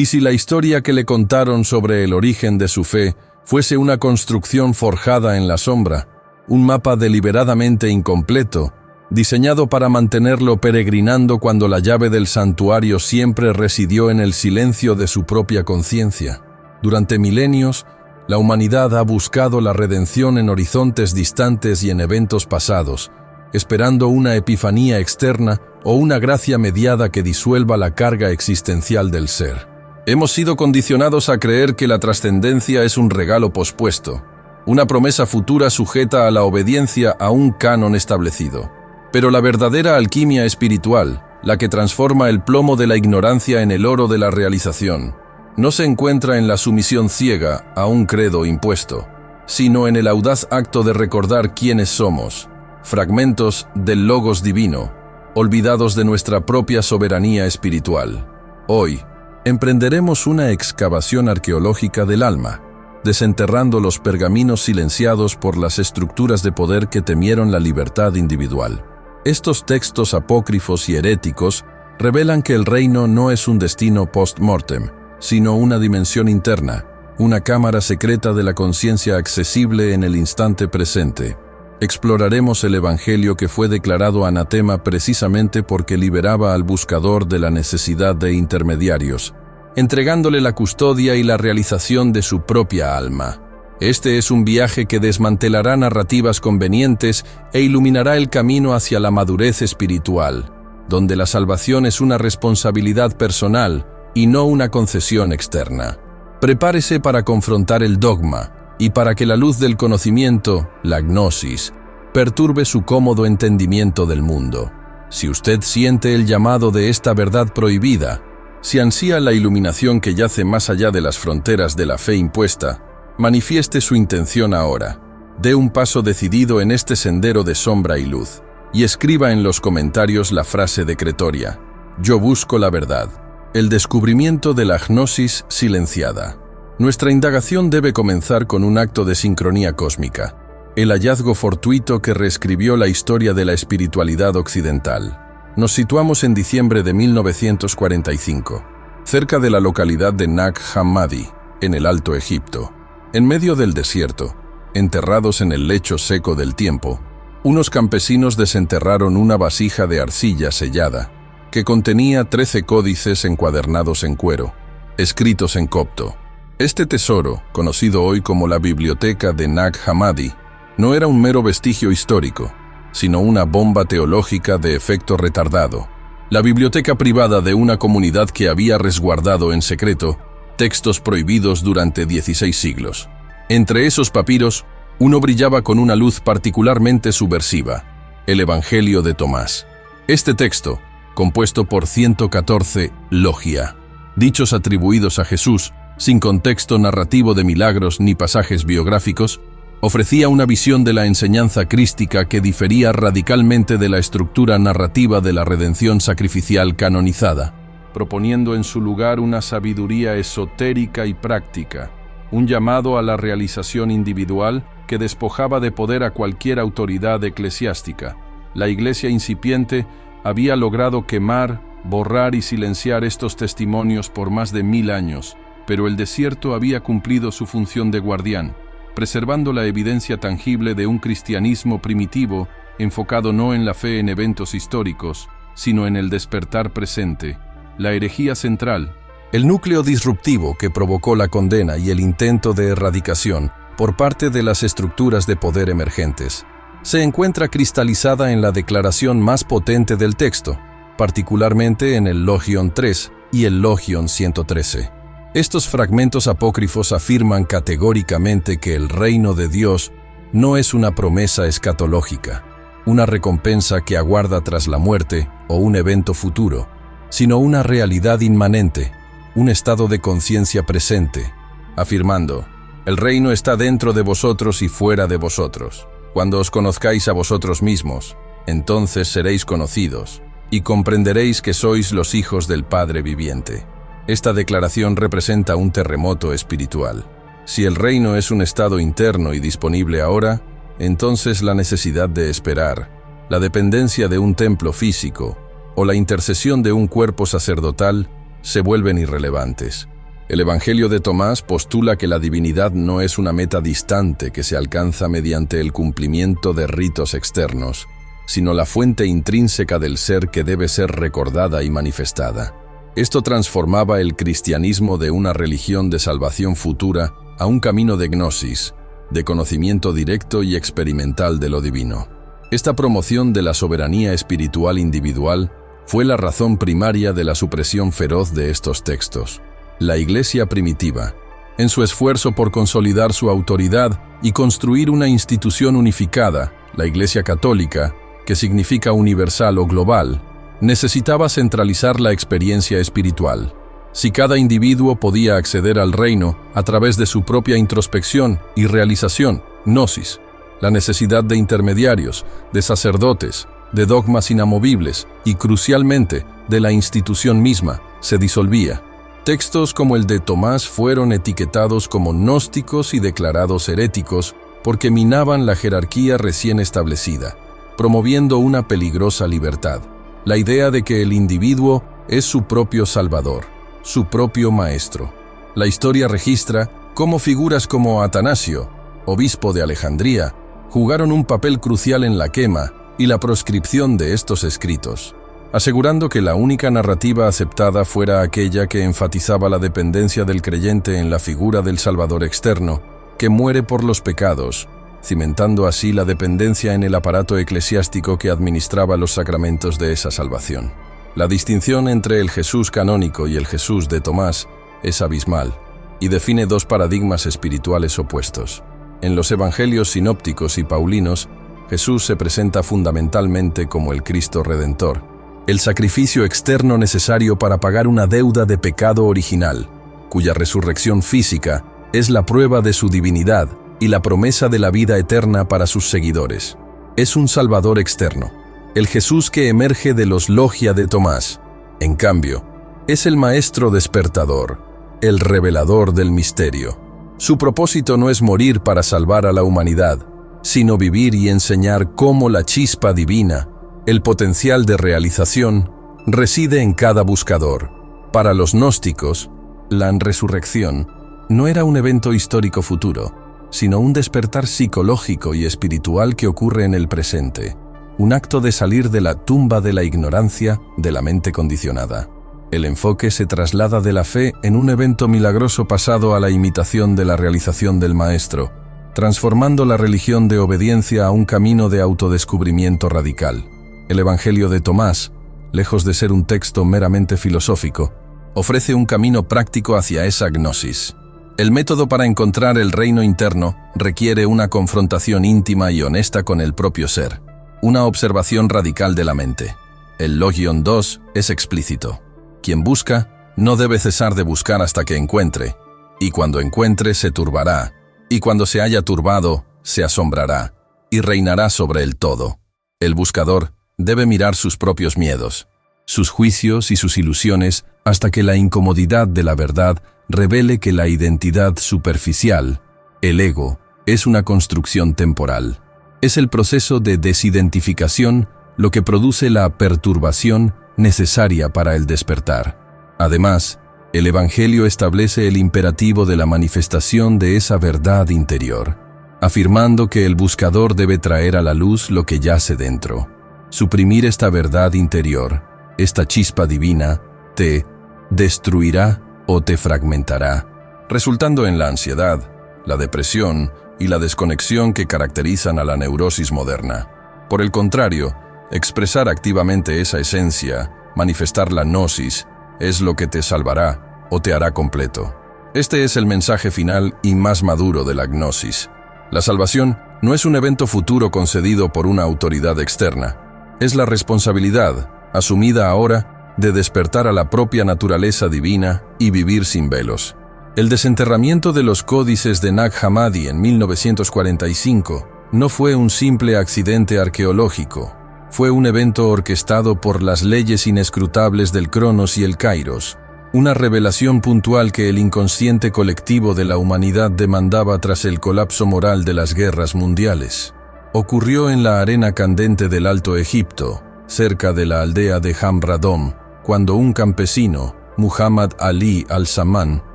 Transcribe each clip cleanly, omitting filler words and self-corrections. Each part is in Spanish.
¿Y si la historia que le contaron sobre el origen de su fe fuese una construcción forjada en la sombra, un mapa deliberadamente incompleto, diseñado para mantenerlo peregrinando cuando la llave del santuario siempre residió en el silencio de su propia conciencia? Durante milenios, la humanidad ha buscado la redención en horizontes distantes y en eventos pasados, esperando una epifanía externa o una gracia mediada que disuelva la carga existencial del ser. Hemos sido condicionados a creer que la trascendencia es un regalo pospuesto, una promesa futura sujeta a la obediencia a un canon establecido. Pero la verdadera alquimia espiritual, la que transforma el plomo de la ignorancia en el oro de la realización, no se encuentra en la sumisión ciega a un credo impuesto, sino en el audaz acto de recordar quiénes somos, fragmentos del logos divino, olvidados de nuestra propia soberanía espiritual. Hoy, emprenderemos una excavación arqueológica del alma, desenterrando los pergaminos silenciados por las estructuras de poder que temieron la libertad individual. Estos textos apócrifos y heréticos revelan que el reino no es un destino post-mortem, sino una dimensión interna, una cámara secreta de la conciencia accesible en el instante presente. Exploraremos el evangelio que fue declarado anatema precisamente porque liberaba al buscador de la necesidad de intermediarios, entregándole la custodia y la realización de su propia alma. Este es un viaje que desmantelará narrativas convenientes e iluminará el camino hacia la madurez espiritual, donde la salvación es una responsabilidad personal y no una concesión externa. Prepárese para confrontar el dogma y para que la luz del conocimiento, la gnosis, perturbe su cómodo entendimiento del mundo. Si usted siente el llamado de esta verdad prohibida, si ansía la iluminación que yace más allá de las fronteras de la fe impuesta, manifieste su intención ahora. Dé un paso decidido en este sendero de sombra y luz, y escriba en los comentarios la frase decretoria: yo busco la verdad. El descubrimiento de la gnosis silenciada. Nuestra indagación debe comenzar con un acto de sincronía cósmica, el hallazgo fortuito que reescribió la historia de la espiritualidad occidental. Nos situamos en diciembre de 1945, cerca de la localidad de Nag Hammadi, en el Alto Egipto. En medio del desierto, enterrados en el lecho seco del tiempo, unos campesinos desenterraron una vasija de arcilla sellada, que contenía 13 códices encuadernados en cuero, escritos en copto. Este tesoro, conocido hoy como la Biblioteca de Nag Hammadi, no era un mero vestigio histórico, sino una bomba teológica de efecto retardado. La biblioteca privada de una comunidad que había resguardado en secreto textos prohibidos durante 16 siglos. Entre esos papiros, uno brillaba con una luz particularmente subversiva: el Evangelio de Tomás. Este texto, compuesto por 114 logia, dichos atribuidos a Jesús, sin contexto narrativo de milagros ni pasajes biográficos, ofrecía una visión de la enseñanza crística que difería radicalmente de la estructura narrativa de la redención sacrificial canonizada, proponiendo en su lugar una sabiduría esotérica y práctica, un llamado a la realización individual que despojaba de poder a cualquier autoridad eclesiástica. La Iglesia incipiente había logrado quemar, borrar y silenciar estos testimonios por más de 1000 años, pero el desierto había cumplido su función de guardián, preservando la evidencia tangible de un cristianismo primitivo enfocado no en la fe en eventos históricos, sino en el despertar presente, la herejía central, el núcleo disruptivo que provocó la condena y el intento de erradicación por parte de las estructuras de poder emergentes. Se encuentra cristalizada en la declaración más potente del texto, particularmente en el Logion 3 y el Logion 113. Estos fragmentos apócrifos afirman categóricamente que el reino de Dios no es una promesa escatológica, una recompensa que aguarda tras la muerte o un evento futuro, sino una realidad inmanente, un estado de conciencia presente, afirmando: el reino está dentro de vosotros y fuera de vosotros. Cuando os conozcáis a vosotros mismos, entonces seréis conocidos, y comprenderéis que sois los hijos del Padre viviente. Esta declaración representa un terremoto espiritual. Si el reino es un estado interno y disponible ahora, entonces la necesidad de esperar, la dependencia de un templo físico o la intercesión de un cuerpo sacerdotal se vuelven irrelevantes. El Evangelio de Tomás postula que la divinidad no es una meta distante que se alcanza mediante el cumplimiento de ritos externos, sino la fuente intrínseca del ser que debe ser recordada y manifestada. Esto transformaba el cristianismo de una religión de salvación futura a un camino de gnosis, de conocimiento directo y experimental de lo divino. Esta promoción de la soberanía espiritual individual fue la razón primaria de la supresión feroz de estos textos. La Iglesia primitiva, en su esfuerzo por consolidar su autoridad y construir una institución unificada, la Iglesia católica, que significa universal o global, necesitaba centralizar la experiencia espiritual. Si cada individuo podía acceder al reino a través de su propia introspección y realización, gnosis, la necesidad de intermediarios, de sacerdotes, de dogmas inamovibles y, crucialmente, de la institución misma, se disolvía. Textos como el de Tomás fueron etiquetados como gnósticos y declarados heréticos porque minaban la jerarquía recién establecida, promoviendo una peligrosa libertad, la idea de que el individuo es su propio salvador, su propio maestro. La historia registra cómo figuras como Atanasio, obispo de Alejandría, jugaron un papel crucial en la quema y la proscripción de estos escritos, asegurando que la única narrativa aceptada fuera aquella que enfatizaba la dependencia del creyente en la figura del Salvador externo, que muere por los pecados, cimentando así la dependencia en el aparato eclesiástico que administraba los sacramentos de esa salvación. La distinción entre el Jesús canónico y el Jesús de Tomás es abismal y define dos paradigmas espirituales opuestos. En los evangelios sinópticos y paulinos, Jesús se presenta fundamentalmente como el Cristo Redentor, el sacrificio externo necesario para pagar una deuda de pecado original, cuya resurrección física es la prueba de su divinidad y la promesa de la vida eterna para sus seguidores. Es un Salvador externo, el Jesús que emerge de los logia de Tomás. En cambio, es el Maestro despertador, el revelador del misterio. Su propósito no es morir para salvar a la humanidad, sino vivir y enseñar cómo la chispa divina, el potencial de realización, reside en cada buscador. Para los gnósticos, la resurrección no era un evento histórico futuro, sino un despertar psicológico y espiritual que ocurre en el presente, un acto de salir de la tumba de la ignorancia de la mente condicionada. El enfoque se traslada de la fe en un evento milagroso pasado a la imitación de la realización del Maestro, transformando la religión de obediencia a un camino de autodescubrimiento radical. El Evangelio de Tomás, lejos de ser un texto meramente filosófico, ofrece un camino práctico hacia esa gnosis. El método para encontrar el reino interno requiere una confrontación íntima y honesta con el propio ser, una observación radical de la mente. El Logion 2 es explícito. Quien busca no debe cesar de buscar hasta que encuentre, y cuando encuentre se turbará, y cuando se haya turbado, se asombrará, y reinará sobre el todo. El buscador debe mirar sus propios miedos, sus juicios y sus ilusiones hasta que la incomodidad de la verdad revele que la identidad superficial, el ego, es una construcción temporal. Es el proceso de desidentificación lo que produce la perturbación necesaria para el despertar. Además, el Evangelio establece el imperativo de la manifestación de esa verdad interior, afirmando que el buscador debe traer a la luz lo que yace dentro. Suprimir esta verdad interior, esta chispa divina, te destruirá o te fragmentará, resultando en la ansiedad, la depresión y la desconexión que caracterizan a la neurosis moderna. Por el contrario, expresar activamente esa esencia, manifestar la gnosis, es lo que te salvará o te hará completo. Este es el mensaje final y más maduro de la gnosis. La salvación no es un evento futuro concedido por una autoridad externa. Es la responsabilidad, asumida ahora, de despertar a la propia naturaleza divina y vivir sin velos. El desenterramiento de los códices de Nag Hammadi en 1945 no fue un simple accidente arqueológico. Fue un evento orquestado por las leyes inescrutables del Cronos y el Kairos, una revelación puntual que el inconsciente colectivo de la humanidad demandaba tras el colapso moral de las guerras mundiales. Ocurrió en la arena candente del Alto Egipto, cerca de la aldea de Hamradom, cuando un campesino, Muhammad Ali al-Samman,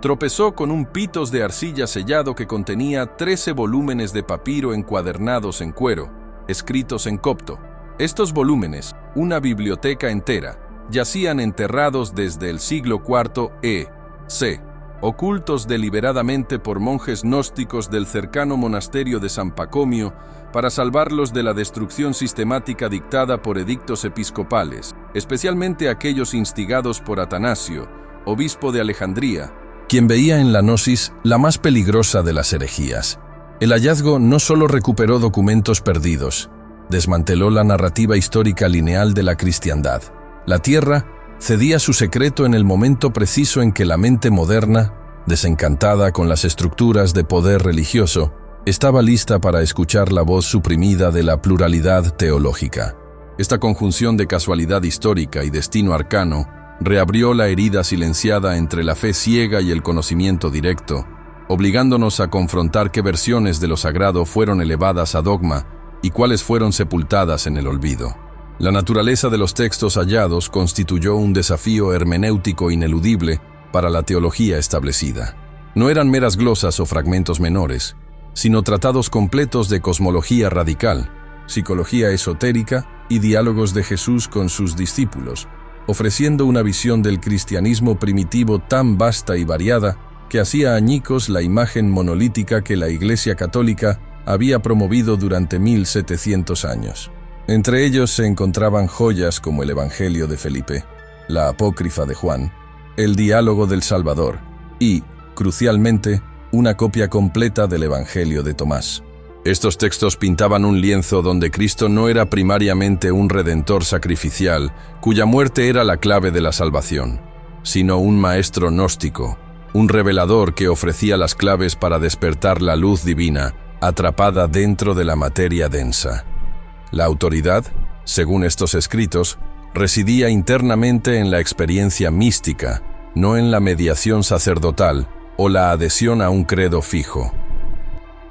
tropezó con un pitos de arcilla sellado que contenía 13 volúmenes de papiro encuadernados en cuero, escritos en copto. Estos volúmenes, una biblioteca entera, yacían enterrados desde el siglo IV e.C., ocultos deliberadamente por monjes gnósticos del cercano monasterio de San Pacomio para salvarlos de la destrucción sistemática dictada por edictos episcopales, especialmente aquellos instigados por Atanasio, obispo de Alejandría, quien veía en la gnosis la más peligrosa de las herejías. El hallazgo no solo recuperó documentos perdidos, desmanteló la narrativa histórica lineal de la cristiandad. La Tierra cedía su secreto en el momento preciso en que la mente moderna, desencantada con las estructuras de poder religioso, estaba lista para escuchar la voz suprimida de la pluralidad teológica. Esta conjunción de casualidad histórica y destino arcano reabrió la herida silenciada entre la fe ciega y el conocimiento directo, obligándonos a confrontar qué versiones de lo sagrado fueron elevadas a dogma y cuáles fueron sepultadas en el olvido. La naturaleza de los textos hallados constituyó un desafío hermenéutico ineludible para la teología establecida. No eran meras glosas o fragmentos menores, sino tratados completos de cosmología radical, psicología esotérica y diálogos de Jesús con sus discípulos, ofreciendo una visión del cristianismo primitivo tan vasta y variada que hacía añicos la imagen monolítica que la Iglesia Católica había promovido durante 1700 años. Entre ellos se encontraban joyas como el Evangelio de Felipe, la Apócrifa de Juan, el Diálogo del Salvador y, crucialmente, una copia completa del Evangelio de Tomás. Estos textos pintaban un lienzo donde Cristo no era primariamente un redentor sacrificial, cuya muerte era la clave de la salvación, sino un maestro gnóstico, un revelador que ofrecía las claves para despertar la luz divina, atrapada dentro de la materia densa. La autoridad, según estos escritos, residía internamente en la experiencia mística, no en la mediación sacerdotal o la adhesión a un credo fijo.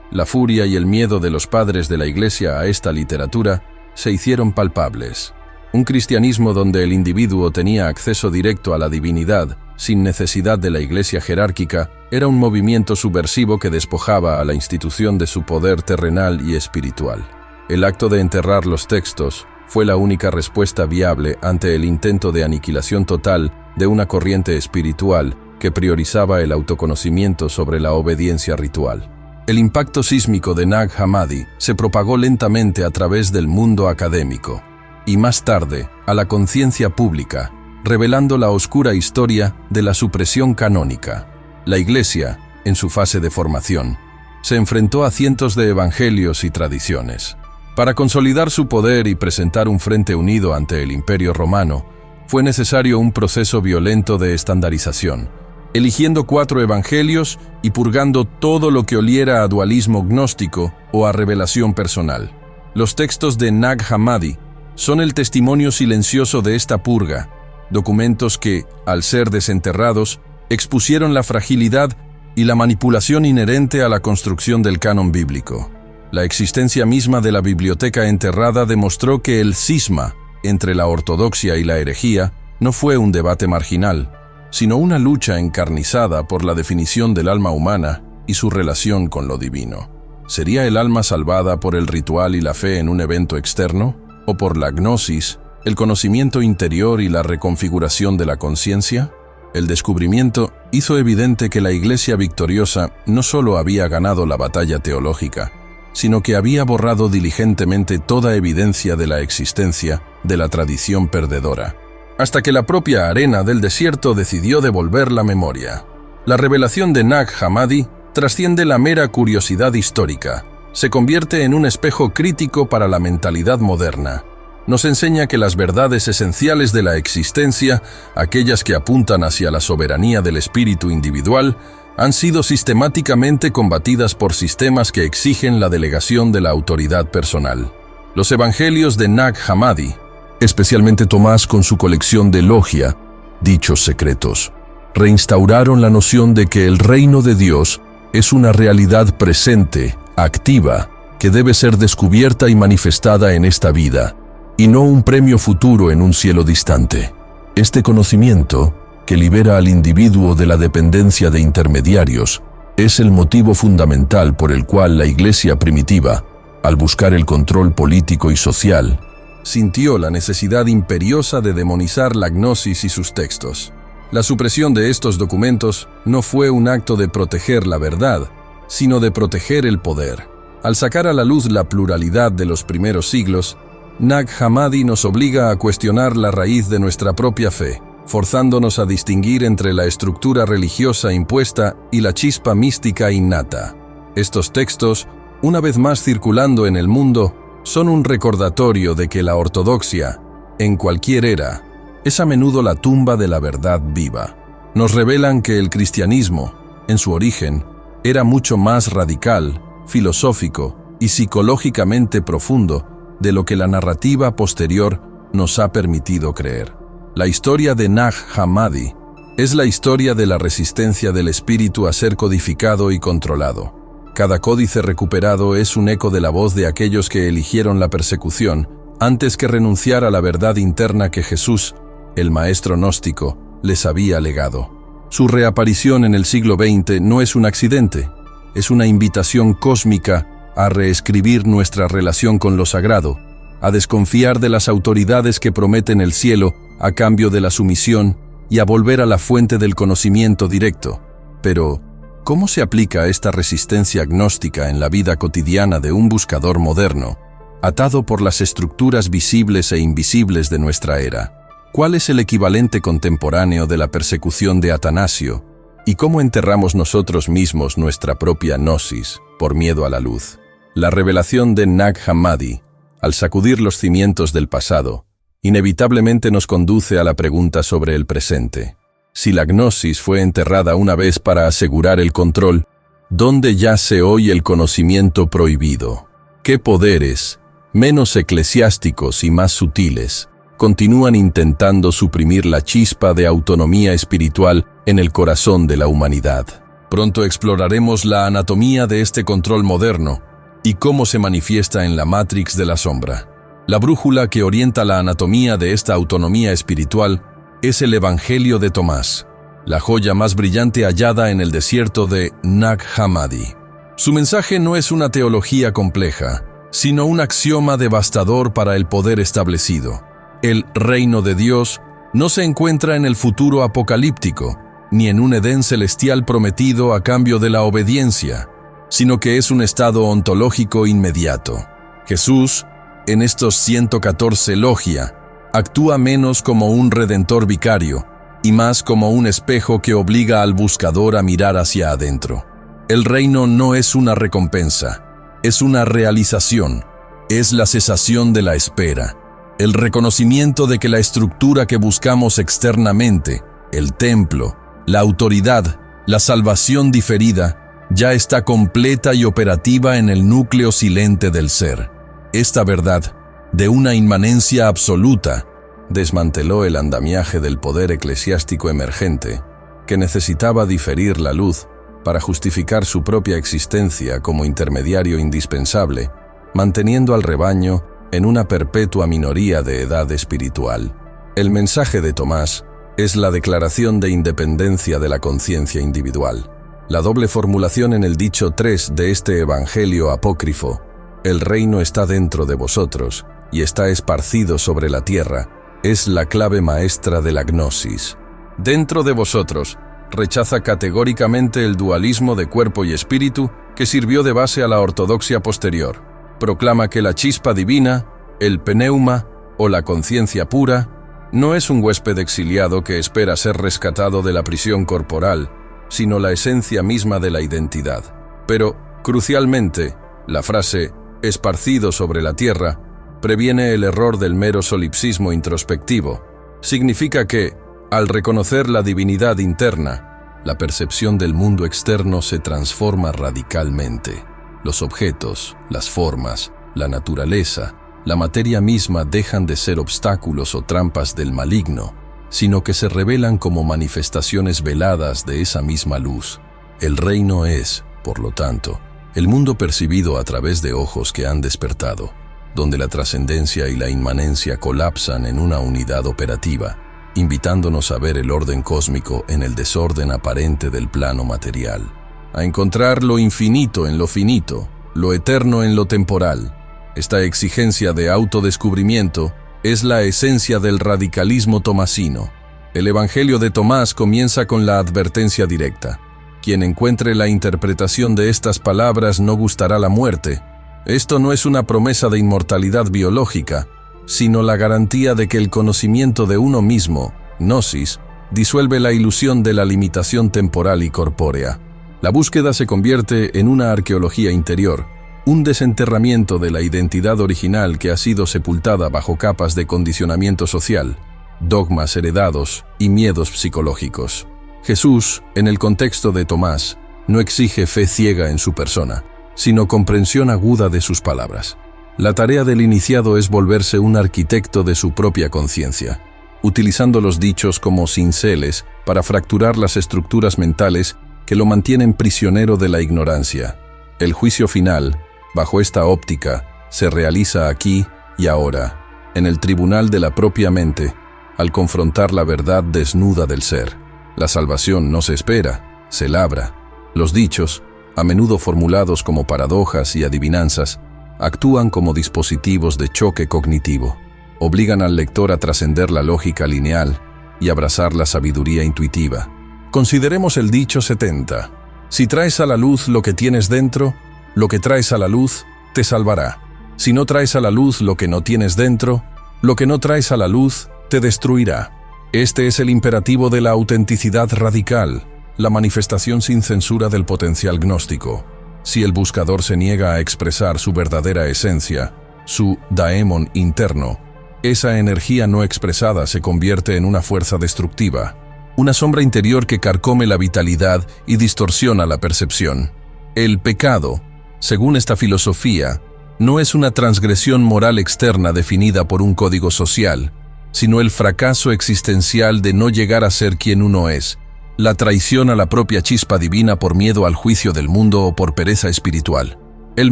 La furia y el miedo de los padres de la Iglesia a esta literatura se hicieron palpables. Un cristianismo donde el individuo tenía acceso directo a la divinidad, sin necesidad de la Iglesia jerárquica, era un movimiento subversivo que despojaba a la institución de su poder terrenal y espiritual. El acto de enterrar los textos fue la única respuesta viable ante el intento de aniquilación total de una corriente espiritual que priorizaba el autoconocimiento sobre la obediencia ritual. El impacto sísmico de Nag Hammadi se propagó lentamente a través del mundo académico y más tarde a la conciencia pública, revelando la oscura historia de la supresión canónica. La Iglesia, en su fase de formación, se enfrentó a cientos de evangelios y tradiciones. Para consolidar su poder y presentar un frente unido ante el Imperio Romano, fue necesario un proceso violento de estandarización, eligiendo 4 evangelios y purgando todo lo que oliera a dualismo gnóstico o a revelación personal. Los textos de Nag Hammadi son el testimonio silencioso de esta purga, documentos que, al ser desenterrados, expusieron la fragilidad y la manipulación inherente a la construcción del canon bíblico. La existencia misma de la biblioteca enterrada demostró que el cisma entre la ortodoxia y la herejía no fue un debate marginal, sino una lucha encarnizada por la definición del alma humana y su relación con lo divino. ¿Sería el alma salvada por el ritual y la fe en un evento externo? ¿O por la gnosis, el conocimiento interior y la reconfiguración de la conciencia? El descubrimiento hizo evidente que la Iglesia victoriosa no solo había ganado la batalla teológica, sino que había borrado diligentemente toda evidencia de la existencia de la tradición perdedora, hasta que la propia arena del desierto decidió devolver la memoria. La revelación de Nag Hammadi trasciende la mera curiosidad histórica, se convierte en un espejo crítico para la mentalidad moderna. Nos enseña que las verdades esenciales de la existencia, aquellas que apuntan hacia la soberanía del espíritu individual, han sido sistemáticamente combatidas por sistemas que exigen la delegación de la autoridad personal. Los evangelios de Nag Hammadi, especialmente Tomás con su colección de Logia, Dichos Secretos, reinstauraron la noción de que el reino de Dios es una realidad presente, activa, que debe ser descubierta y manifestada en esta vida, y no un premio futuro en un cielo distante. Este conocimiento que libera al individuo de la dependencia de intermediarios, es el motivo fundamental por el cual la Iglesia primitiva, al buscar el control político y social, sintió la necesidad imperiosa de demonizar la gnosis y sus textos. La supresión de estos documentos no fue un acto de proteger la verdad, sino de proteger el poder. Al sacar a la luz la pluralidad de los primeros siglos, Nag Hammadi nos obliga a cuestionar la raíz de nuestra propia fe, forzándonos a distinguir entre la estructura religiosa impuesta y la chispa mística innata. Estos textos, una vez más circulando en el mundo, son un recordatorio de que la ortodoxia, en cualquier era, es a menudo la tumba de la verdad viva. Nos revelan que el cristianismo, en su origen, era mucho más radical, filosófico y psicológicamente profundo de lo que la narrativa posterior nos ha permitido creer. La historia de Nag Hammadi es la historia de la resistencia del espíritu a ser codificado y controlado. Cada códice recuperado es un eco de la voz de aquellos que eligieron la persecución antes que renunciar a la verdad interna que Jesús, el maestro gnóstico, les había legado. Su reaparición en el siglo XX no es un accidente, es una invitación cósmica a reescribir nuestra relación con lo sagrado, a desconfiar de las autoridades que prometen el cielo a cambio de la sumisión y a volver a la fuente del conocimiento directo. Pero, ¿cómo se aplica esta resistencia gnóstica en la vida cotidiana de un buscador moderno, atado por las estructuras visibles e invisibles de nuestra era? ¿Cuál es el equivalente contemporáneo de la persecución de Atanasio? ¿Y cómo enterramos nosotros mismos nuestra propia gnosis por miedo a la luz? La revelación de Nag Hammadi, al sacudir los cimientos del pasado, inevitablemente nos conduce a la pregunta sobre el presente. Si la gnosis fue enterrada una vez para asegurar el control, ¿dónde yace hoy el conocimiento prohibido? ¿Qué poderes, menos eclesiásticos y más sutiles, continúan intentando suprimir la chispa de autonomía espiritual en el corazón de la humanidad? Pronto exploraremos la anatomía de este control moderno y cómo se manifiesta en la Matrix de la sombra. La brújula que orienta la anatomía de esta autonomía espiritual es el Evangelio de Tomás, la joya más brillante hallada en el desierto de Nag Hammadi. Su mensaje no es una teología compleja, sino un axioma devastador para el poder establecido. El reino de Dios no se encuentra en el futuro apocalíptico, ni en un Edén celestial prometido a cambio de la obediencia, sino que es un estado ontológico inmediato. Jesús, en estos 114 logia, actúa menos como un redentor vicario y más como un espejo que obliga al buscador a mirar hacia adentro. El reino no es una recompensa, es una realización, es la cesación de la espera, el reconocimiento de que la estructura que buscamos externamente, el templo, la autoridad, la salvación diferida, ya está completa y operativa en el núcleo silente del ser. Esta verdad, de una inmanencia absoluta, desmanteló el andamiaje del poder eclesiástico emergente, que necesitaba diferir la luz para justificar su propia existencia como intermediario indispensable, manteniendo al rebaño en una perpetua minoría de edad espiritual. El mensaje de Tomás es la declaración de independencia de la conciencia individual. La doble formulación en el dicho 3 de este evangelio apócrifo, el reino está dentro de vosotros y está esparcido sobre la tierra, es la clave maestra de la gnosis. Dentro de vosotros rechaza categóricamente el dualismo de cuerpo y espíritu que sirvió de base a la ortodoxia posterior. Proclama que la chispa divina, el pneuma o la conciencia pura, no es un huésped exiliado que espera ser rescatado de la prisión corporal, sino la esencia misma de la identidad. Pero, crucialmente, la frase esparcido sobre la tierra previene el error del mero solipsismo introspectivo. Significa que, al reconocer la divinidad interna, la percepción del mundo externo se transforma radicalmente. Los objetos, las formas, la naturaleza, la materia misma dejan de ser obstáculos o trampas del maligno, sino que se revelan como manifestaciones veladas de esa misma luz. El reino es, por lo tanto, el mundo percibido a través de ojos que han despertado, donde la trascendencia y la inmanencia colapsan en una unidad operativa, invitándonos a ver el orden cósmico en el desorden aparente del plano material, a encontrar lo infinito en lo finito, lo eterno en lo temporal. Esta exigencia de autodescubrimiento es la esencia del radicalismo tomasino. El Evangelio de Tomás comienza con la advertencia directa: quien encuentre la interpretación de estas palabras no gustará la muerte. Esto no es una promesa de inmortalidad biológica, sino la garantía de que el conocimiento de uno mismo, gnosis, disuelve la ilusión de la limitación temporal y corpórea. La búsqueda se convierte en una arqueología interior, un desenterramiento de la identidad original que ha sido sepultada bajo capas de condicionamiento social, dogmas heredados y miedos psicológicos. Jesús, en el contexto de Tomás, no exige fe ciega en su persona, sino comprensión aguda de sus palabras. La tarea del iniciado es volverse un arquitecto de su propia conciencia, utilizando los dichos como cinceles para fracturar las estructuras mentales que lo mantienen prisionero de la ignorancia. El juicio final, bajo esta óptica, se realiza aquí y ahora, en el tribunal de la propia mente, al confrontar la verdad desnuda del ser. La salvación no se espera, se labra. Los dichos, a menudo formulados como paradojas y adivinanzas, actúan como dispositivos de choque cognitivo. Obligan al lector a trascender la lógica lineal y abrazar la sabiduría intuitiva. Consideremos el dicho 70. Si traes a la luz lo que tienes dentro, lo que traes a la luz te salvará. Si no traes a la luz lo que no tienes dentro, lo que no traes a la luz te destruirá. Este es el imperativo de la autenticidad radical, la manifestación sin censura del potencial gnóstico. Si el buscador se niega a expresar su verdadera esencia, su daemon interno, esa energía no expresada se convierte en una fuerza destructiva, una sombra interior que carcome la vitalidad y distorsiona la percepción. El pecado, según esta filosofía, no es una transgresión moral externa definida por un código social, sino el fracaso existencial de no llegar a ser quien uno es, la traición a la propia chispa divina por miedo al juicio del mundo o por pereza espiritual. El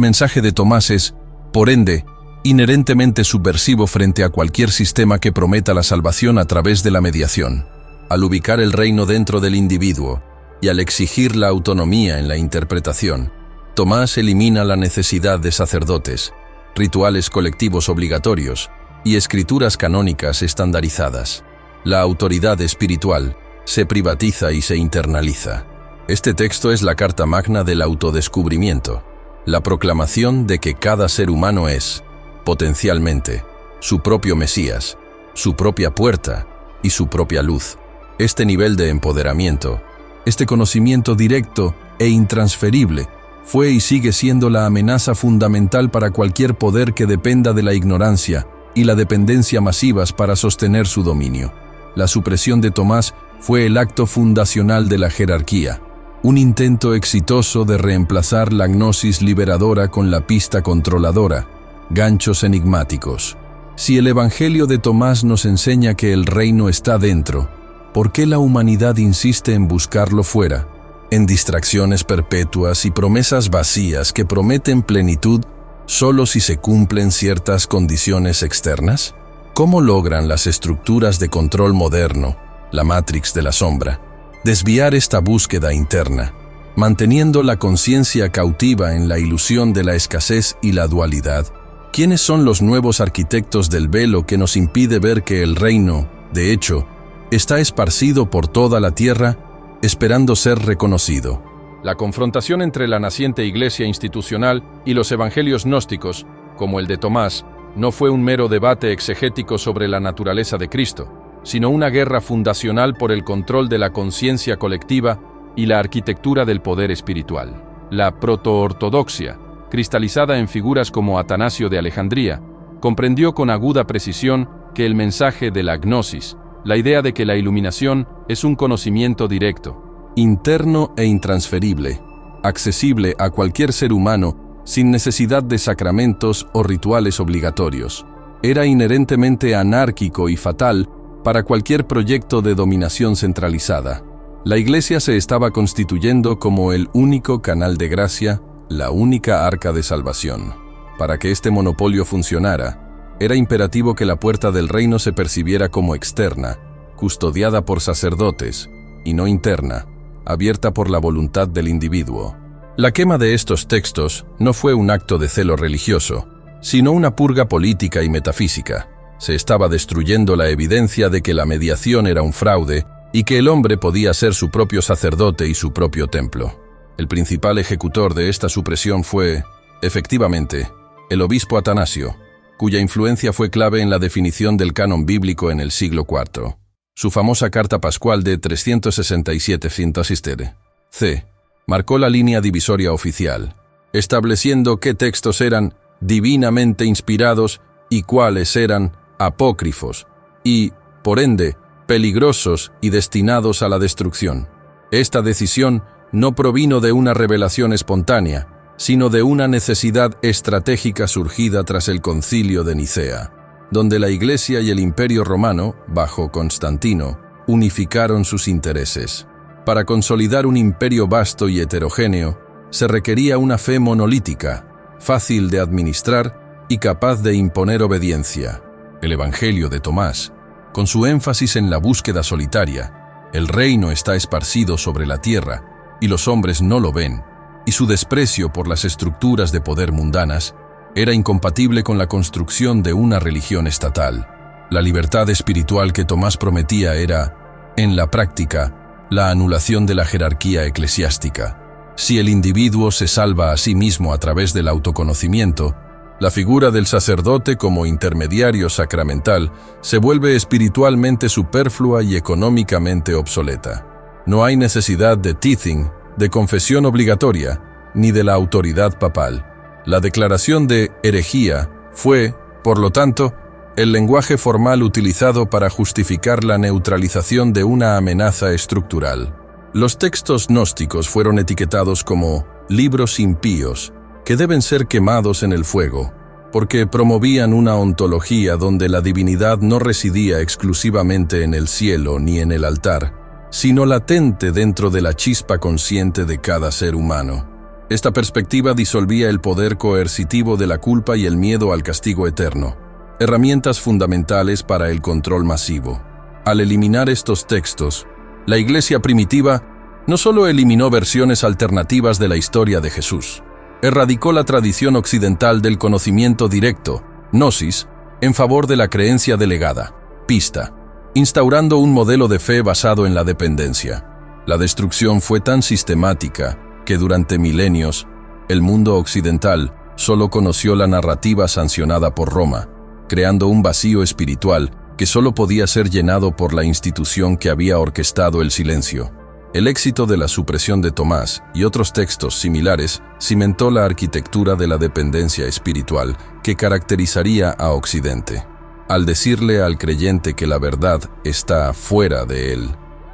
mensaje de Tomás es, por ende, inherentemente subversivo frente a cualquier sistema que prometa la salvación a través de la mediación. Al ubicar el reino dentro del individuo y al exigir la autonomía en la interpretación, Tomás elimina la necesidad de sacerdotes, rituales colectivos obligatorios y escrituras canónicas estandarizadas. La autoridad espiritual se privatiza y se internaliza. Este texto es la carta magna del autodescubrimiento, la proclamación de que cada ser humano es, potencialmente, su propio Mesías, su propia puerta y su propia luz. Este nivel de empoderamiento, este conocimiento directo e intransferible, fue y sigue siendo la amenaza fundamental para cualquier poder que dependa de la ignorancia y la dependencia masivas para sostener su dominio. La supresión de Tomás fue el acto fundacional de la jerarquía, un intento exitoso de reemplazar la gnosis liberadora con la pista controladora, ganchos enigmáticos. Si el Evangelio de Tomás nos enseña que el reino está dentro, ¿por qué la humanidad insiste en buscarlo fuera? En distracciones perpetuas y promesas vacías que prometen plenitud solo si se cumplen ciertas condiciones externas. ¿Cómo logran las estructuras de control moderno, la Matrix de la sombra, desviar esta búsqueda interna, manteniendo la conciencia cautiva en la ilusión de la escasez y la dualidad? ¿Quiénes son los nuevos arquitectos del velo que nos impide ver que el reino, de hecho, está esparcido por toda la tierra, esperando ser reconocido? La confrontación entre la naciente iglesia institucional y los evangelios gnósticos, como el de Tomás, no fue un mero debate exegético sobre la naturaleza de Cristo, sino una guerra fundacional por el control de la conciencia colectiva y la arquitectura del poder espiritual. La protoortodoxia, cristalizada en figuras como Atanasio de Alejandría, comprendió con aguda precisión que el mensaje de la gnosis, la idea de que la iluminación es un conocimiento directo, interno e intransferible, accesible a cualquier ser humano sin necesidad de sacramentos o rituales obligatorios, era inherentemente anárquico y fatal para cualquier proyecto de dominación centralizada. La Iglesia se estaba constituyendo como el único canal de gracia, la única arca de salvación. Para que este monopolio funcionara, era imperativo que la puerta del reino se percibiera como externa, custodiada por sacerdotes, y no interna, abierta por la voluntad del individuo. La quema de estos textos no fue un acto de celo religioso, sino una purga política y metafísica. Se estaba destruyendo la evidencia de que la mediación era un fraude y que el hombre podía ser su propio sacerdote y su propio templo. El principal ejecutor de esta supresión fue, efectivamente, el obispo Atanasio, cuya influencia fue clave en la definición del canon bíblico en el siglo IV. Su famosa Carta Pascual de 367 Fintasistere c. marcó la línea divisoria oficial, estableciendo qué textos eran divinamente inspirados y cuáles eran apócrifos y, por ende, peligrosos y destinados a la destrucción. Esta decisión no provino de una revelación espontánea, sino de una necesidad estratégica surgida tras el Concilio de Nicea, donde la Iglesia y el Imperio Romano, bajo Constantino, unificaron sus intereses. Para consolidar un imperio vasto y heterogéneo, se requería una fe monolítica, fácil de administrar y capaz de imponer obediencia. El Evangelio de Tomás, con su énfasis en la búsqueda solitaria, el reino está esparcido sobre la tierra y los hombres no lo ven, y su desprecio por las estructuras de poder mundanas era incompatible con la construcción de una religión estatal. La libertad espiritual que Tomás prometía era, en la práctica, la anulación de la jerarquía eclesiástica. Si el individuo se salva a sí mismo a través del autoconocimiento, la figura del sacerdote como intermediario sacramental se vuelve espiritualmente superflua y económicamente obsoleta. No hay necesidad de tithing, de confesión obligatoria, ni de la autoridad papal. La declaración de herejía fue, por lo tanto, el lenguaje formal utilizado para justificar la neutralización de una amenaza estructural. Los textos gnósticos fueron etiquetados como libros impíos, que deben ser quemados en el fuego, porque promovían una ontología donde la divinidad no residía exclusivamente en el cielo ni en el altar, sino latente dentro de la chispa consciente de cada ser humano. Esta perspectiva disolvía el poder coercitivo de la culpa y el miedo al castigo eterno, herramientas fundamentales para el control masivo. Al eliminar estos textos, la Iglesia primitiva no solo eliminó versiones alternativas de la historia de Jesús, erradicó la tradición occidental del conocimiento directo, gnosis, en favor de la creencia delegada, pista, instaurando un modelo de fe basado en la dependencia. La destrucción fue tan sistemática que durante milenios, el mundo occidental solo conoció la narrativa sancionada por Roma, creando un vacío espiritual que solo podía ser llenado por la institución que había orquestado el silencio. El éxito de la supresión de Tomás y otros textos similares cimentó la arquitectura de la dependencia espiritual que caracterizaría a Occidente. Al decirle al creyente que la verdad está fuera de él,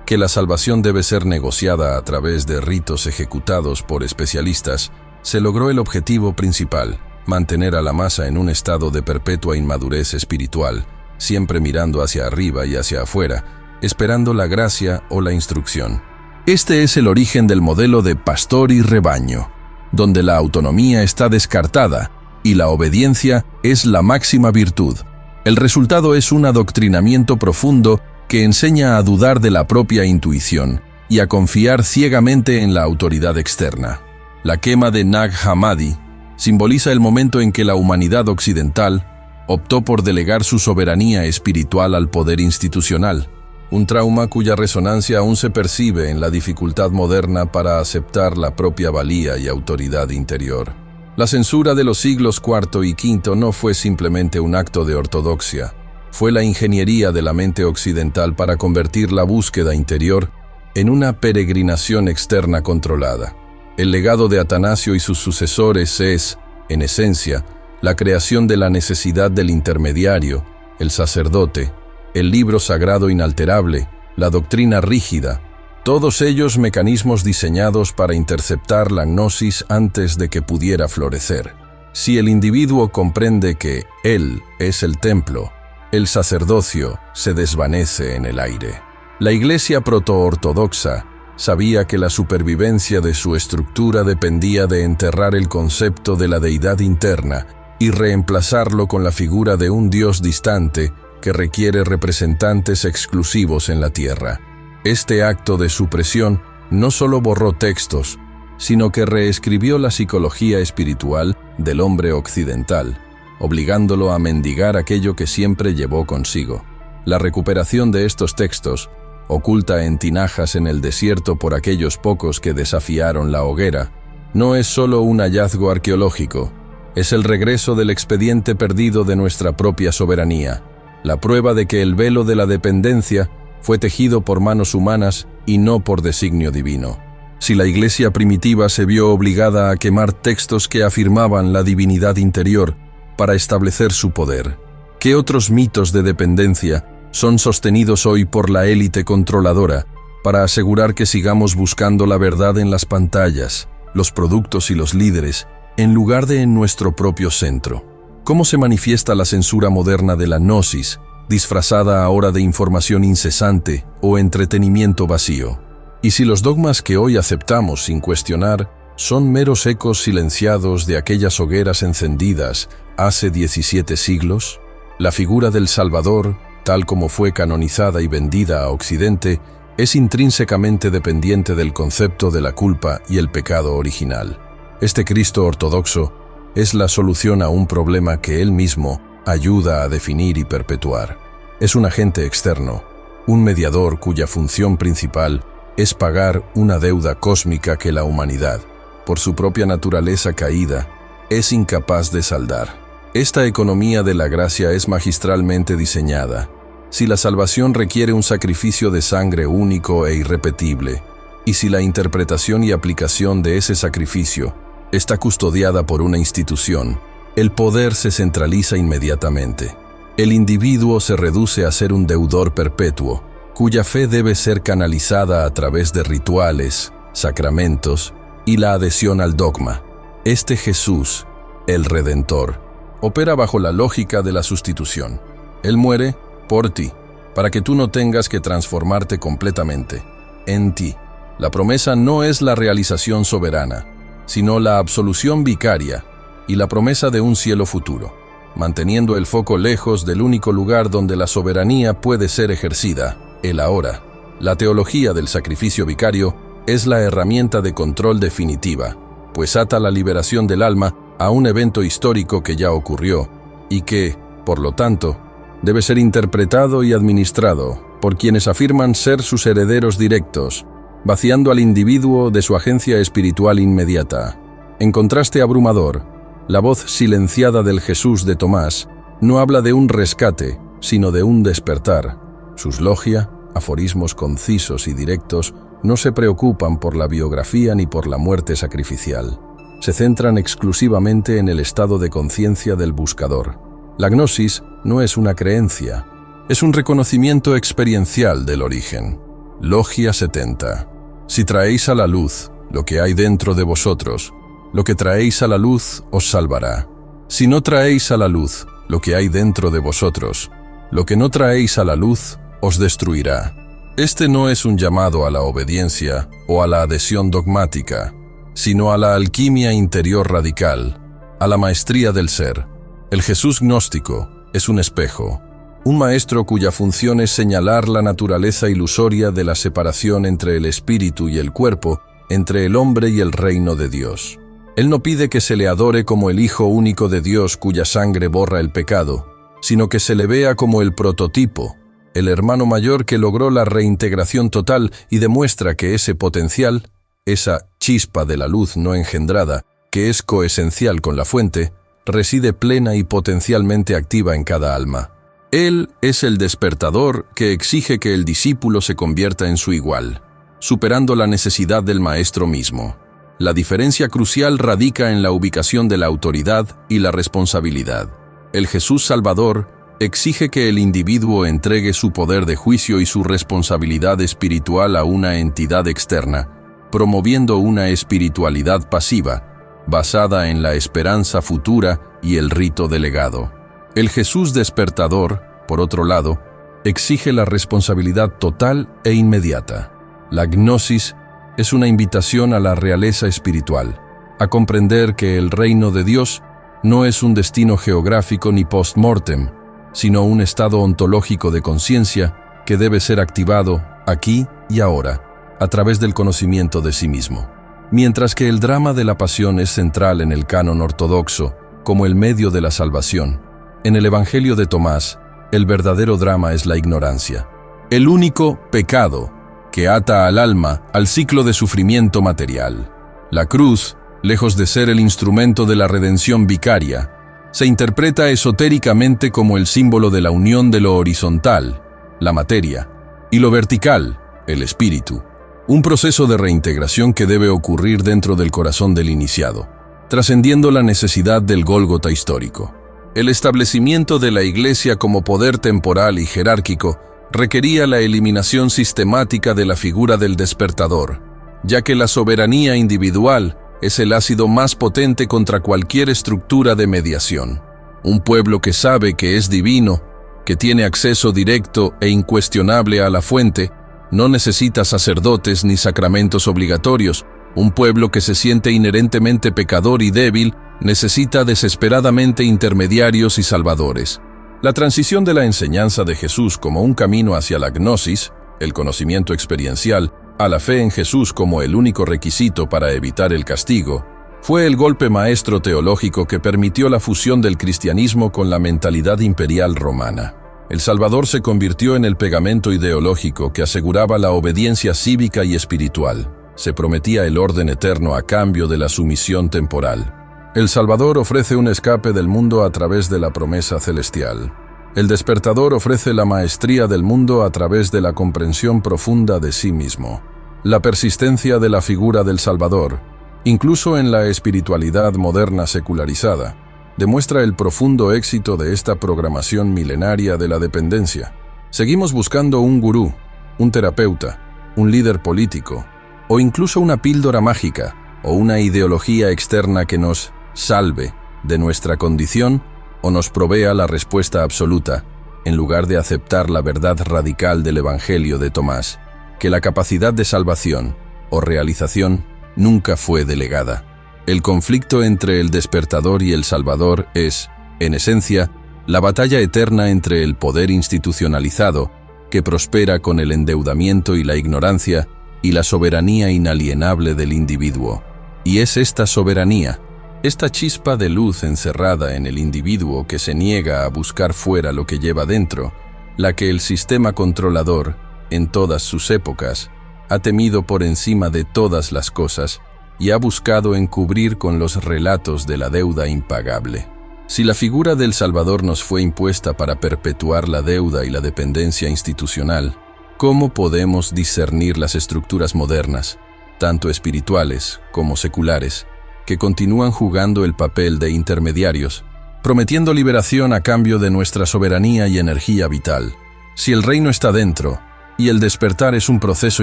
que la salvación debe ser negociada a través de ritos ejecutados por especialistas, se logró el objetivo principal: mantener a la masa en un estado de perpetua inmadurez espiritual, siempre mirando hacia arriba y hacia afuera, esperando la gracia o la instrucción. Este es el origen del modelo de pastor y rebaño, donde la autonomía está descartada y la obediencia es la máxima virtud. El resultado es un adoctrinamiento profundo que enseña a dudar de la propia intuición y a confiar ciegamente en la autoridad externa. La quema de Nag Hammadi simboliza el momento en que la humanidad occidental optó por delegar su soberanía espiritual al poder institucional, un trauma cuya resonancia aún se percibe en la dificultad moderna para aceptar la propia valía y autoridad interior. La censura de los siglos IV y V no fue simplemente un acto de ortodoxia, fue la ingeniería de la mente occidental para convertir la búsqueda interior en una peregrinación externa controlada. El legado de Atanasio y sus sucesores es, en esencia, la creación de la necesidad del intermediario, el sacerdote, el libro sagrado inalterable, la doctrina rígida, todos ellos mecanismos diseñados para interceptar la gnosis antes de que pudiera florecer. Si el individuo comprende que él es el templo, el sacerdocio se desvanece en el aire. La Iglesia protoortodoxa sabía que la supervivencia de su estructura dependía de enterrar el concepto de la deidad interna y reemplazarlo con la figura de un Dios distante que requiere representantes exclusivos en la tierra. Este acto de supresión no solo borró textos, sino que reescribió la psicología espiritual del hombre occidental, obligándolo a mendigar aquello que siempre llevó consigo. La recuperación de estos textos, oculta en tinajas en el desierto por aquellos pocos que desafiaron la hoguera, no es solo un hallazgo arqueológico, es el regreso del expediente perdido de nuestra propia soberanía, la prueba de que el velo de la dependencia fue tejido por manos humanas y no por designio divino. Si la Iglesia primitiva se vio obligada a quemar textos que afirmaban la divinidad interior para establecer su poder, ¿qué otros mitos de dependencia son sostenidos hoy por la élite controladora para asegurar que sigamos buscando la verdad en las pantallas, los productos y los líderes, en lugar de en nuestro propio centro? ¿Cómo se manifiesta la censura moderna de la gnosis, disfrazada ahora de información incesante o entretenimiento vacío? Y si los dogmas que hoy aceptamos sin cuestionar son meros ecos silenciados de aquellas hogueras encendidas hace 17 siglos, la figura del Salvador, tal como fue canonizada y vendida a Occidente, es intrínsecamente dependiente del concepto de la culpa y el pecado original. Este Cristo ortodoxo es la solución a un problema que Él mismo ayuda a definir y perpetuar. Es un agente externo, un mediador cuya función principal es pagar una deuda cósmica que la humanidad, por su propia naturaleza caída, es incapaz de saldar. Esta economía de la gracia es magistralmente diseñada. Si la salvación requiere un sacrificio de sangre único e irrepetible, y si la interpretación y aplicación de ese sacrificio está custodiada por una institución, el poder se centraliza inmediatamente. El individuo se reduce a ser un deudor perpetuo, cuya fe debe ser canalizada a través de rituales, sacramentos y la adhesión al dogma. Este Jesús, el Redentor, opera bajo la lógica de la sustitución. Él muere por ti, para que tú no tengas que transformarte completamente en ti. La promesa no es la realización soberana, sino la absolución vicaria y la promesa de un cielo futuro, manteniendo el foco lejos del único lugar donde la soberanía puede ser ejercida, el ahora. La teología del sacrificio vicario es la herramienta de control definitiva, pues ata la liberación del alma a un evento histórico que ya ocurrió y que, por lo tanto, debe ser interpretado y administrado por quienes afirman ser sus herederos directos, vaciando al individuo de su agencia espiritual inmediata. En contraste abrumador, la voz silenciada del Jesús de Tomás no habla de un rescate, sino de un despertar. Sus logia, aforismos concisos y directos, no se preocupan por la biografía ni por la muerte sacrificial. Se centran exclusivamente en el estado de conciencia del buscador. La gnosis no es una creencia, es un reconocimiento experiencial del origen. Logia 70. Si traéis a la luz lo que hay dentro de vosotros, lo que traéis a la luz os salvará. Si no traéis a la luz lo que hay dentro de vosotros, lo que no traéis a la luz os destruirá. Este no es un llamado a la obediencia o a la adhesión dogmática, sino a la alquimia interior radical, a la maestría del ser. El Jesús gnóstico es un espejo, un maestro cuya función es señalar la naturaleza ilusoria de la separación entre el espíritu y el cuerpo, entre el hombre y el reino de Dios. Él no pide que se le adore como el Hijo único de Dios cuya sangre borra el pecado, sino que se le vea como el prototipo, el hermano mayor que logró la reintegración total y demuestra que ese potencial, esa chispa de la luz no engendrada, que es coesencial con la fuente, reside plena y potencialmente activa en cada alma. Él es el despertador que exige que el discípulo se convierta en su igual, superando la necesidad del maestro mismo. La diferencia crucial radica en la ubicación de la autoridad y la responsabilidad. El Jesús Salvador exige que el individuo entregue su poder de juicio y su responsabilidad espiritual a una entidad externa, promoviendo una espiritualidad pasiva, basada en la esperanza futura y el rito delegado. El Jesús despertador, por otro lado, exige la responsabilidad total e inmediata. La gnosis es una invitación a la realeza espiritual, a comprender que el reino de Dios no es un destino geográfico ni post-mortem, sino un estado ontológico de conciencia que debe ser activado aquí y ahora, a través del conocimiento de sí mismo. Mientras que el drama de la pasión es central en el canon ortodoxo como el medio de la salvación, en el Evangelio de Tomás, el verdadero drama es la ignorancia. El único pecado que ata al alma al ciclo de sufrimiento material. La cruz, lejos de ser el instrumento de la redención vicaria, se interpreta esotéricamente como el símbolo de la unión de lo horizontal, la materia, y lo vertical, el espíritu. Un proceso de reintegración que debe ocurrir dentro del corazón del iniciado, trascendiendo la necesidad del Gólgota histórico. El establecimiento de la Iglesia como poder temporal y jerárquico requería la eliminación sistemática de la figura del despertador, ya que la soberanía individual es el ácido más potente contra cualquier estructura de mediación. Un pueblo que sabe que es divino, que tiene acceso directo e incuestionable a la fuente, no necesita sacerdotes ni sacramentos obligatorios. Un pueblo que se siente inherentemente pecador y débil necesita desesperadamente intermediarios y salvadores. La transición de la enseñanza de Jesús como un camino hacia la gnosis, el conocimiento experiencial, a la fe en Jesús como el único requisito para evitar el castigo, fue el golpe maestro teológico que permitió la fusión del cristianismo con la mentalidad imperial romana. El Salvador se convirtió en el pegamento ideológico que aseguraba la obediencia cívica y espiritual. Se prometía el orden eterno a cambio de la sumisión temporal. El Salvador ofrece un escape del mundo a través de la promesa celestial. El despertador ofrece la maestría del mundo a través de la comprensión profunda de sí mismo. La persistencia de la figura del Salvador, incluso en la espiritualidad moderna secularizada, demuestra el profundo éxito de esta programación milenaria de la dependencia. Seguimos buscando un gurú, un terapeuta, un líder político, o incluso una píldora mágica, o una ideología externa que nos salve de nuestra condición o nos provea la respuesta absoluta, en lugar de aceptar la verdad radical del Evangelio de Tomás, que la capacidad de salvación o realización nunca fue delegada. El conflicto entre el despertador y el Salvador es, en esencia, la batalla eterna entre el poder institucionalizado, que prospera con el endeudamiento y la ignorancia, y la soberanía inalienable del individuo. Y es esta soberanía, esta chispa de luz encerrada en el individuo que se niega a buscar fuera lo que lleva dentro, la que el sistema controlador, en todas sus épocas, ha temido por encima de todas las cosas y ha buscado encubrir con los relatos de la deuda impagable. Si la figura del Salvador nos fue impuesta para perpetuar la deuda y la dependencia institucional, ¿cómo podemos discernir las estructuras modernas, tanto espirituales como seculares, que continúan jugando el papel de intermediarios, prometiendo liberación a cambio de nuestra soberanía y energía vital? Si el reino está dentro, y el despertar es un proceso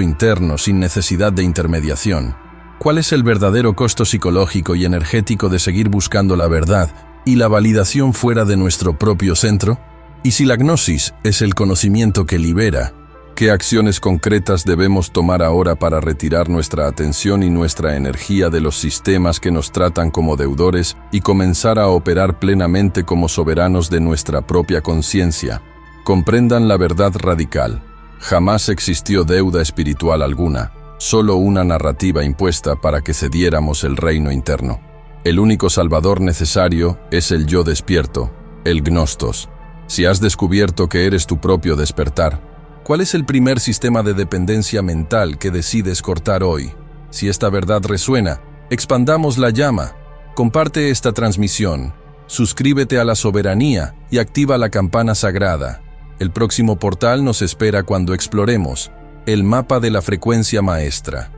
interno sin necesidad de intermediación, ¿cuál es el verdadero costo psicológico y energético de seguir buscando la verdad y la validación fuera de nuestro propio centro? Y si la gnosis es el conocimiento que libera, ¿qué acciones concretas debemos tomar ahora para retirar nuestra atención y nuestra energía de los sistemas que nos tratan como deudores y comenzar a operar plenamente como soberanos de nuestra propia conciencia? Comprendan la verdad radical. Jamás existió deuda espiritual alguna, solo una narrativa impuesta para que cediéramos el reino interno. El único salvador necesario es el yo despierto, el gnostos. Si has descubierto que eres tu propio despertar, ¿cuál es el primer sistema de dependencia mental que decides cortar hoy? Si esta verdad resuena, expandamos la llama. Comparte esta transmisión, suscríbete a la soberanía y activa la campana sagrada. El próximo portal nos espera cuando exploremos el mapa de la frecuencia maestra.